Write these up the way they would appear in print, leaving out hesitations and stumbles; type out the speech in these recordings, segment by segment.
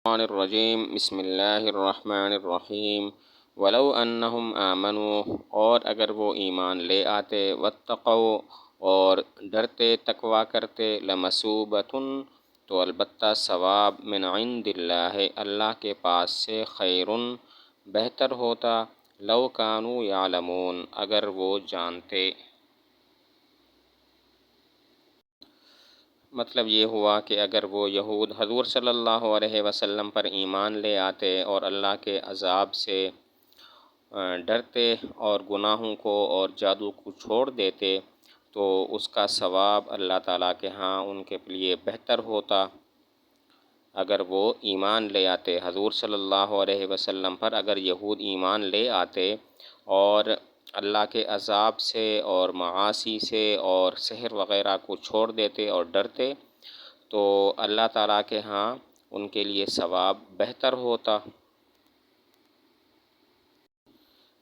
الرحمن الرجیم بسم اللہ الرحمن الرحیم ولو انہم آمنوا، اور اگر وہ ایمان لے آتے، واتقوا، اور ڈرتے تقوی کرتے، لمثوبۃ، تو البتہ ثواب، من عند اللہ، اللہ کے پاس سے، خیرٌ، بہتر ہوتا، لو کانوا یعلمون، اگر وہ جانتے۔ مطلب یہ ہوا کہ اگر وہ یہود حضور صلی اللہ علیہ وسلم پر ایمان لے آتے اور اللہ کے عذاب سے ڈرتے اور گناہوں کو اور جادو کو چھوڑ دیتے، تو اس کا ثواب اللہ تعالیٰ کے ہاں ان کے لیے بہتر ہوتا۔ اگر وہ ایمان لے آتے حضور صلی اللہ علیہ وسلم پر، اگر یہود ایمان لے آتے اور اللہ کے عذاب سے اور معاصی سے اور سحر وغیرہ کو چھوڑ دیتے اور ڈرتے، تو اللہ تعالیٰ کے ہاں ان کے لیے ثواب بہتر ہوتا۔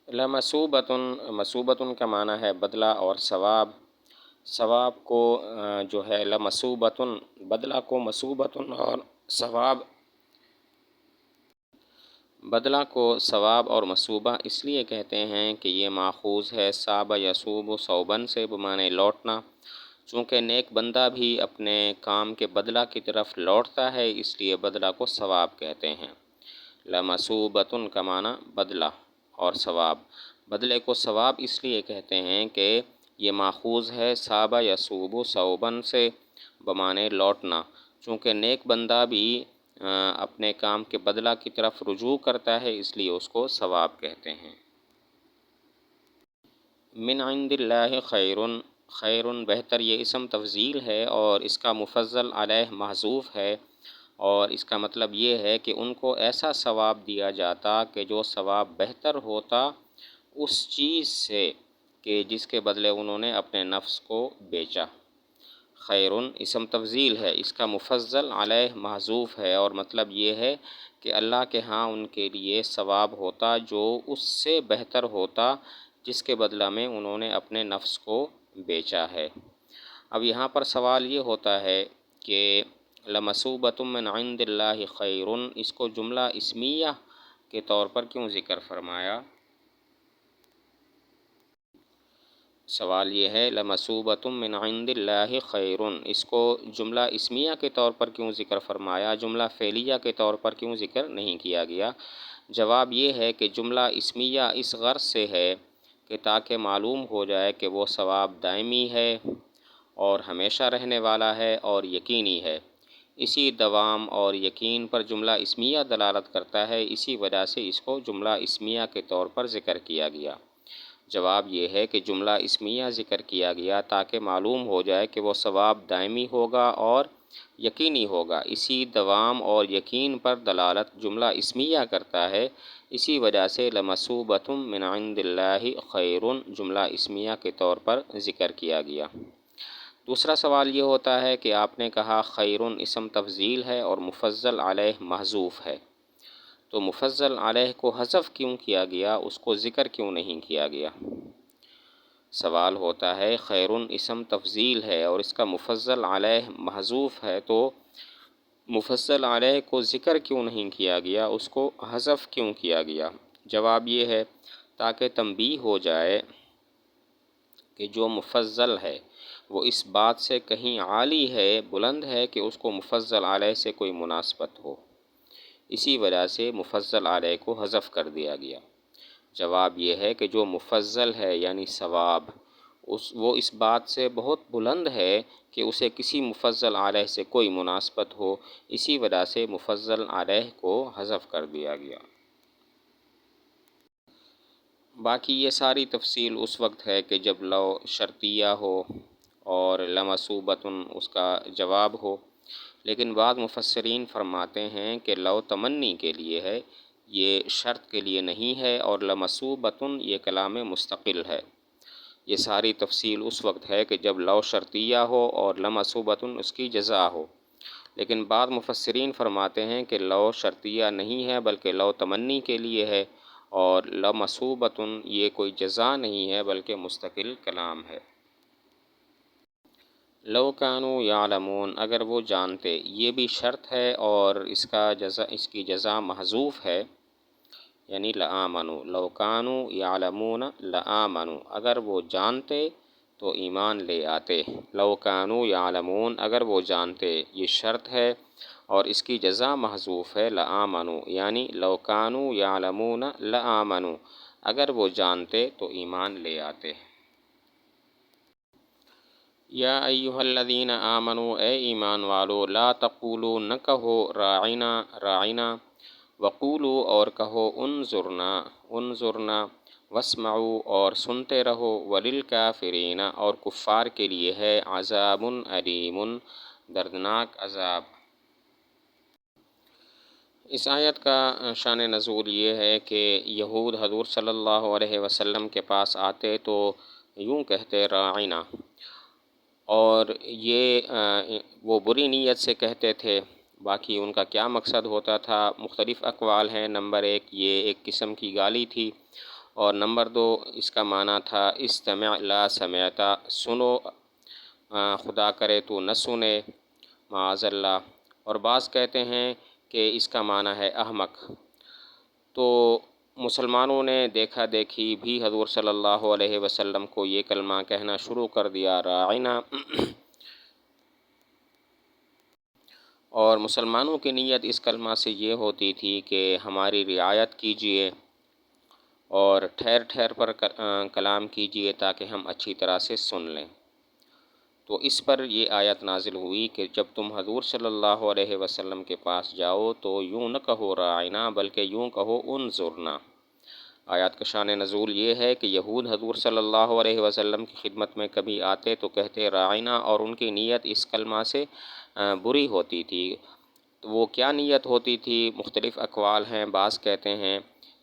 لمثوبۃ، مثوبۃ کا معنی ہے بدلہ اور ثواب۔ ثواب کو جو ہے لمثوبۃ، بدلہ کو مثوبۃ، اور ثواب، بدلہ کو ثواب اور مثوبہ اس لیے کہتے ہیں کہ یہ ماخوذ ہے صاب یصوب صوباً سے، بمعنی لوٹنا۔ چونکہ نیک بندہ بھی اپنے کام کے بدلہ کی طرف لوٹتا ہے، اس لیے بدلہ کو ثواب کہتے ہیں۔ لمثوبۃ کا معنی بدلہ اور ثواب۔ بدلے کو ثواب اس لیے کہتے ہیں کہ یہ ماخوذ ہے صاب یصوب صوباً سے، بمعنی لوٹنا۔ چونکہ نیک بندہ بھی اپنے کام کے بدلہ کی طرف رجوع کرتا ہے، اس لیے اس کو ثواب کہتے ہیں۔ من عند اللہ خیرٌ، خیرٌ بہتر، یہ اسم تفضیل ہے اور اس کا مفضل علیہ محذوف ہے، اور اس کا مطلب یہ ہے کہ ان کو ایسا ثواب دیا جاتا کہ جو ثواب بہتر ہوتا اس چیز سے کہ جس کے بدلے انہوں نے اپنے نفس کو بیچا۔ خیرٌ اسم تفضیل ہے، اس کا مفضل علیہ محذوف ہے، اور مطلب یہ ہے کہ اللہ کے ہاں ان کے لیے ثواب ہوتا جو اس سے بہتر ہوتا جس کے بدلہ میں انہوں نے اپنے نفس کو بیچا ہے۔ اب یہاں پر سوال یہ ہوتا ہے کہ لمثوبۃ من عند اللہ خیرٌ، اس کو جملہ اسمیہ کے طور پر کیوں ذکر فرمایا؟ سوال یہ ہے لمثوبۃ من عند اللہ خیرٌ، اس کو جملہ اسمیہ کے طور پر کیوں ذکر فرمایا، جملہ فعلیہ کے طور پر کیوں ذکر نہیں کیا گیا؟ جواب یہ ہے کہ جملہ اسمیہ اس غرض سے ہے کہ تاکہ معلوم ہو جائے کہ وہ ثواب دائمی ہے اور ہمیشہ رہنے والا ہے اور یقینی ہے۔ اسی دوام اور یقین پر جملہ اسمیہ دلالت کرتا ہے، اسی وجہ سے اس کو جملہ اسمیہ کے طور پر ذکر کیا گیا۔ جواب یہ ہے کہ جملہ اسمیہ ذکر کیا گیا تاکہ معلوم ہو جائے کہ وہ ثواب دائمی ہوگا اور یقینی ہوگا۔ اسی دوام اور یقین پر دلالت جملہ اسمیہ کرتا ہے، اسی وجہ سے لمثوبۃ من عند اللہ خیرٌ جملہ اسمیہ کے طور پر ذکر کیا گیا۔ دوسرا سوال یہ ہوتا ہے کہ آپ نے کہا خیرٌ اسم تفضیل ہے اور مفضل علیہ محذوف ہے، تو مفضل علیہ کو حذف کیوں کیا گیا، اس کو ذکر کیوں نہیں کیا گیا؟ سوال ہوتا ہے خیرٌ اسم تفضیل ہے اور اس کا مفضل علیہ محذوف ہے، تو مفضل علیہ کو ذکر کیوں نہیں کیا گیا، اس کو حذف کیوں کیا گیا؟ جواب یہ ہے تاکہ تنبیہ ہو جائے کہ جو مفضل ہے وہ اس بات سے کہیں عالی ہے، بلند ہے کہ اس کو مفضل علیہ سے کوئی مناسبت ہو، اسی وجہ سے مفضل علیہ کو حذف کر دیا گیا۔ جواب یہ ہے کہ جو مفضل ہے یعنی ثواب، وہ اس بات سے بہت بلند ہے کہ اسے کسی مفضل علیہ سے کوئی مناسبت ہو، اسی وجہ سے مفضل علیہ کو حذف کر دیا گیا۔ باقی یہ ساری تفصیل اس وقت ہے کہ جب لو شرطیہ ہو اور لمثوبۃ اس کا جواب ہو، لیکن بعض مفسرین فرماتے ہیں کہ لو تمنی کے لیے ہے، یہ شرط کے لیے نہیں ہے، اور لمثوبۃ یہ کلام مستقل ہے۔ یہ ساری تفصیل اس وقت ہے کہ جب لو شرطیہ ہو اور لمثوبۃ اس کی جزا ہو، لیکن بعض مفسرین فرماتے ہیں کہ لو شرطیہ نہیں ہے بلکہ لو تمنی کے لیے ہے، اور لمثوبۃ یہ کوئی جزا نہیں ہے بلکہ مستقل کلام ہے۔ لو کانوا یعلمون، اگر وہ جانتے، یہ بھی شرط ہے اور اس کی جزا محذوف ہے، یعنی لآمنوا، لو کانوا یعلمون لآمنوا، اگر وہ جانتے تو ایمان لے آتے، لو کانوا یعلمون، اگر وہ جانتے، یہ شرط ہے اور اس کی جزا محذوف ہے، لآمنوا، یعنی لو کانوا یعلمون لآمنوا، اگر وہ جانتے تو ایمان لے آتے۔ یا ایہا الذین آمنوا، اے ایمان والو، لا تقولوا، نہ کہو راعنا راعنا، وقولوا اور کہو انظرنا انظرنا، واسمعوا اور سنتے رہو، وللکافرین اور کفار کے لیے ہے عذاب علیم، دردناک عذاب۔ اس آیت کا شان نزول یہ ہے کہ یہود حضور صلی اللہ علیہ وسلم کے پاس آتے تو یوں کہتے راعنا، اور یہ وہ بری نیت سے کہتے تھے۔ باقی ان کا کیا مقصد ہوتا تھا، مختلف اقوال ہیں۔ نمبر ایک، یہ ایک قسم کی گالی تھی، اور نمبر دو، اس کا معنی تھا استمع لا سمعتا، سنو خدا کرے تو نہ سنے، معاذ اللہ۔ اور بعض کہتے ہیں کہ اس کا معنی ہے احمق۔ تو مسلمانوں نے دیکھا دیکھی بھی حضور صلی اللہ علیہ وسلم کو یہ کلمہ کہنا شروع کر دیا، راعنا۔ اور مسلمانوں کی نیت اس کلمہ سے یہ ہوتی تھی کہ ہماری رعایت کیجیے اور ٹھہر ٹھہر پر کلام کیجیے تاکہ ہم اچھی طرح سے سن لیں۔ تو اس پر یہ آیت نازل ہوئی کہ جب تم حضور صلی اللہ علیہ وسلم کے پاس جاؤ تو یوں نہ کہو راعنا، بلکہ یوں کہو انظرنا۔ آیات کا شان نزول یہ ہے کہ یہود حضور صلی اللہ علیہ وسلم کی خدمت میں کبھی آتے تو کہتے راعنا، اور ان کی نیت اس کلمہ سے بری ہوتی تھی۔ تو وہ کیا نیت ہوتی تھی، مختلف اقوال ہیں۔ بعض کہتے ہیں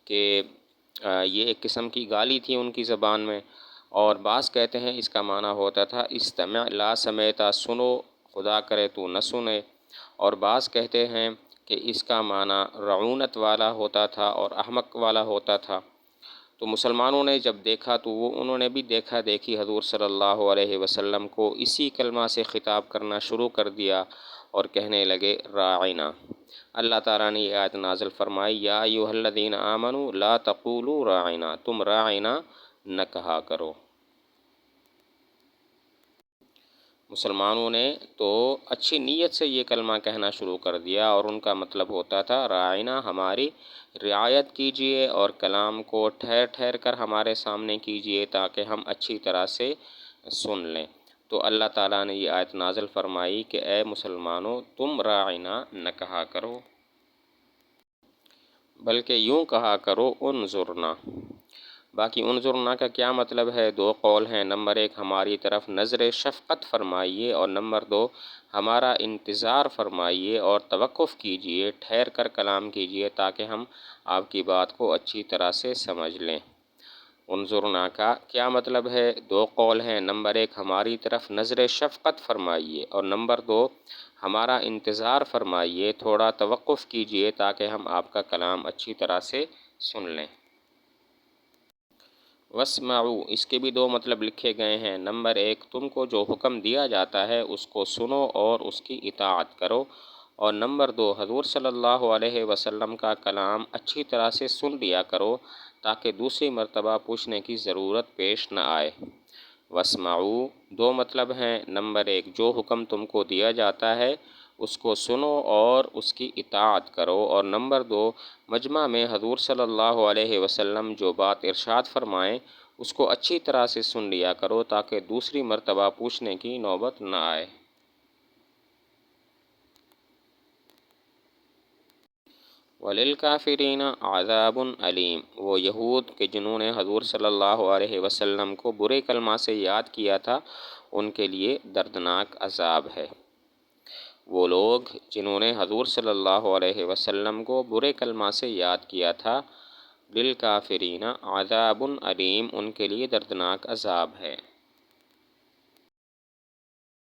کہ یہ ایک قسم کی گالی تھی ان کی زبان میں، اور بعض کہتے ہیں اس کا معنی ہوتا تھا استمع لا سمیتا، سنو خدا کرے تو نہ سنے، اور بعض کہتے ہیں کہ اس کا معنی رعونت والا ہوتا تھا اور احمق والا ہوتا تھا۔ تو مسلمانوں نے جب دیکھا تو انہوں نے بھی دیکھا دیکھی حضور صلی اللہ علیہ وسلم کو اسی کلمہ سے خطاب کرنا شروع کر دیا اور کہنے لگے راعنا۔ اللہ تعالیٰ نے یہ آیت نازل فرمائی، یا ایھا الذین آمنوا لا تقولوا راعنا، تم راعنا نہ کہا کرو۔ مسلمانوں نے تو اچھی نیت سے یہ کلمہ کہنا شروع کر دیا، اور ان کا مطلب ہوتا تھا راعنا، ہماری رعایت کیجیے اور کلام کو ٹھہر ٹھہر کر ہمارے سامنے کیجیے تاکہ ہم اچھی طرح سے سن لیں۔ تو اللہ تعالیٰ نے یہ آیت نازل فرمائی کہ اے مسلمانوں، تم راعنا نہ کہا کرو، بلکہ یوں کہا کرو انظرنا۔ باقی انظرنا کا کیا مطلب ہے، دو قول ہیں۔ نمبر ایک، ہماری طرف نظر شفقت فرمائیے، اور نمبر دو، ہمارا انتظار فرمائیے اور توقف کیجیے، ٹھہر کر کلام کیجیے تاکہ ہم آپ کی بات کو اچھی طرح سے سمجھ لیں۔ انظرنا کا کیا مطلب ہے، دو قول ہیں۔ نمبر ایک، ہماری طرف نظر شفقت فرمائیے، اور نمبر دو، ہمارا انتظار فرمائیے، تھوڑا توقف کیجیے تاکہ ہم آپ کا کلام اچھی طرح سے سن لیں۔ واسمعوا، اس کے بھی دو مطلب لکھے گئے ہیں۔ نمبر ایک، تم کو جو حکم دیا جاتا ہے اس کو سنو اور اس کی اطاعت کرو، اور نمبر دو، حضور صلی اللہ علیہ وسلم کا کلام اچھی طرح سے سن لیا کرو تاکہ دوسری مرتبہ پوچھنے کی ضرورت پیش نہ آئے۔ واسمعوا دو مطلب ہیں۔ نمبر ایک، جو حکم تم کو دیا جاتا ہے اس کو سنو اور اس کی اطاعت کرو، اور نمبر دو، مجمع میں حضور صلی اللہ علیہ وسلم جو بات ارشاد فرمائیں اس کو اچھی طرح سے سن لیا کرو تاکہ دوسری مرتبہ پوچھنے کی نوبت نہ آئے۔ وَلِلْكَافِرِينَ عَذَابٌ عَلِيمٌ، وہ یہود کہ جنہوں نے حضور صلی اللہ علیہ وسلم کو برے کلمہ سے یاد کیا تھا، ان کے لیے دردناک عذاب ہے۔ وہ لوگ جنہوں نے حضور صلی اللہ علیہ وسلم کو برے کلمہ سے یاد کیا تھا، لِلْكَافِرِينَ عَذَابٌ عَلِيمٌ، ان کے لیے دردناک عذاب ہے۔